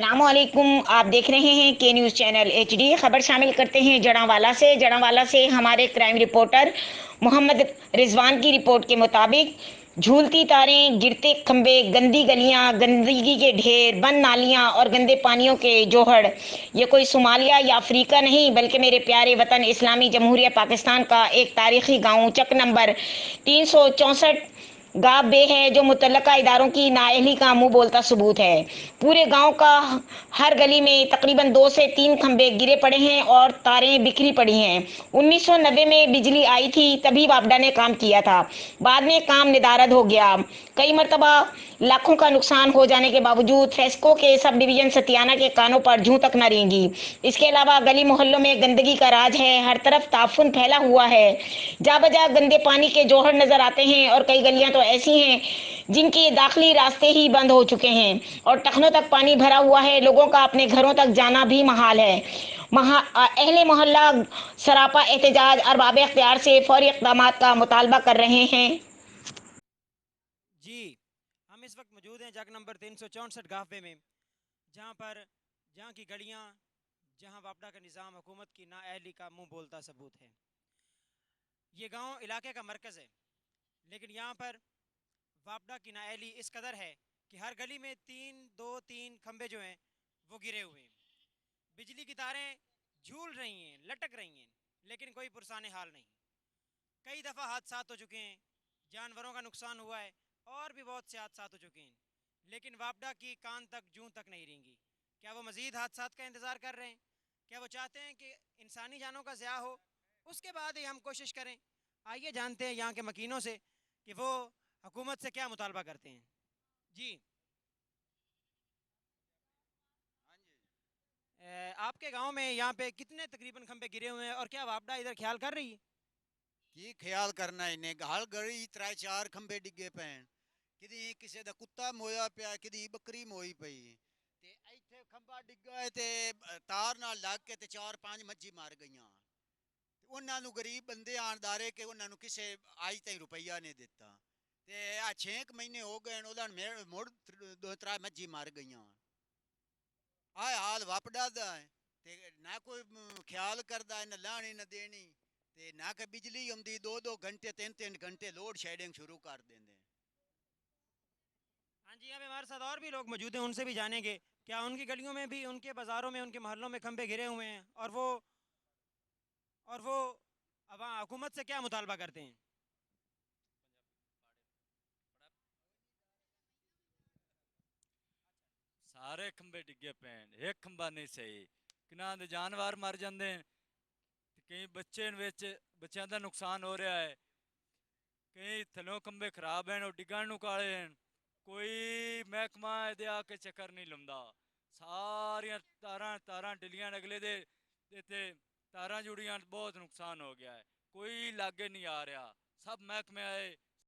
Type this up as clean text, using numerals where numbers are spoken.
अस्सलामुअलैकुम। आप देख रहे हैं के न्यूज़ चैनल HD। खबर शामिल करते हैं जड़ांवाला से हमारे क्राइम रिपोर्टर मोहम्मद रिजवान की रिपोर्ट के मुताबिक झूलती तारें, गिरते खंबे, गंदी गलियां, गंदगी के ढेर, बंद नालियां और गंदे पानियों के जोहड़। ये कोई सोमालिया या अफ्रीका नहीं, बल्कि मेरे प्यारे वतन इस्लामी जमहूरिया पाकिस्तान का एक तारीखी गांव चक नंबर 364 गाँव बे है, जो मुतल्लका इदारों की नाअहली का मुंह बोलता सबूत है। पूरे गांव का हर गली में तकरीबन 2 से 3 खंबे गिरे पड़े हैं और तारें बिखरी पड़ी हैं। 1990 में बिजली आई थी, तभी वापडा ने काम किया था। बाद में काम निदारद हो गया। कई मरतबा लाखों का नुकसान हो जाने के बावजूद फेस्को के सब डिवीजन सतियाना के कानों पर जूं तक न रेंगी। इसके अलावा गली मोहल्लों में गंदगी का राज है, हर तरफ ताफुन फैला हुआ है, जा बजा गंदे पानी के जोहर नजर आते हैं और कई गलियां तो ऐसी हैं जिनके दाखिली रास्ते ही बंद हो चुके हैं और टखनों तक पानी भरा हुआ है। लोगों का अपने घरों तक जाना भी महाल है। अहले मोहल्ला सरापा एहतजाज अरबाब इख्तियार से फौरी इक़दाम का मुतालबा कर रहे हैं। जी, हम इस वक्त मौजूद हैं जग नंबर 364 गाफे में, जहाँ की गलियाँ, जहाँ वापडा का निज़ाम हुकूमत की नाअहली का मुंह बोलता सबूत है। ये गांव इलाके का मरकज़ है, लेकिन यहाँ पर वापडा की नाअहली इस कदर है कि हर गली में तीन खंबे जो हैं वो गिरे हुए हैं। बिजली की तारें झूल रही हैं, लटक रही हैं, लेकिन कोई पुरसाने हाल नहीं। कई दफ़ा हादसात हो चुके हैं, जानवरों का नुकसान हुआ है और भी बहुत से हादसात हो चुके हैं, लेकिन वापडा की कान तक जूं तक नहीं रेंगी। क्या वो मज़ीद हादसात का इंतज़ार कर रहे हैं? क्या वो चाहते हैं कि इंसानी जानों का ज़िया हो, उसके बाद ही हम कोशिश करें? आइए जानते हैं यहाँ के मकीनों से कि वो हुकूमत से क्या मुतालबा करते हैं। जी, आपके गांव में यहाँ पे कितने तकरीबन खंबे गिरे हुए हैं और क्या वापडा इधर ख्याल कर रही है? की ख्याल करना इन्हें हल गली त्रै चार खंबे डिगे पैन किदी किसी दा कुत्ता मोया पिया किदी बकरी मोई पई ते इत्थे खंबा डिग्गा है ते तार नाल लग के ते चार पांच मच्छी मार गईयां ਉਹਨਾਂ ਨੂੰ ਗਰੀਬ ਬੰਦੇ ਆਣਦਾਰੇ ਕਿ ਉਹਨਾਂ ਨੂੰ ਕਿਸੇ ਅੱਜ ਤਾਈਂ ਰੁਪਈਆ ਨਹੀਂ ਦਿੱਤਾ ਤੇ ਆ 6 ਮਹੀਨੇ ਹੋ ਗਏ ਉਹਨਾਂ ਨੂੰ ਮੁੜ ਦੋ ਤਰਾ ਮੱਝੀ ਮਾਰ ਗਈਆਂ ਆ ਹਾਲ ਵਾਪੜਾ ਦਾ ਹੈ ਤੇ ਨਾ ਕੋਈ ਖਿਆਲ ਕਰਦਾ ਇਹਨਾਂ ਲਾਣੀ ਨਾ ਦੇਣੀ ਤੇ ਨਾ ਕਿ ਬਿਜਲੀ ਆਉਂਦੀ 2 2 घंटे 3 3 घंटे लोड शेडिंग शुरू कर देंगे। हाँ जी, यहाँ पे हमारे साथ और भी लोग मौजूद हैं, उनसे भी जानेंगे क्या उनकी गलियों में भी, उनके बाज़ारों में, उनके मोहल्लों में खंबे गिरे हुए हैं और वो अब हुकूमत से क्या मुतालबा करते हैं। सारे खंबे डिगे पे एक खंबा नहीं सही किना दे जानवर मर जाते हैं कई बच्चे बच्चों का नुकसान हो रहा है कई थलों खंबे खराब हैं और डिगण काले हैं कोई महकमा ये आके चक्कर नहीं लाता सारिया तारा तारा डिलियां अगले दे तारा जुड़ियां बहुत नुकसान हो गया है कोई लागे नहीं आ रहा सब महकमे आए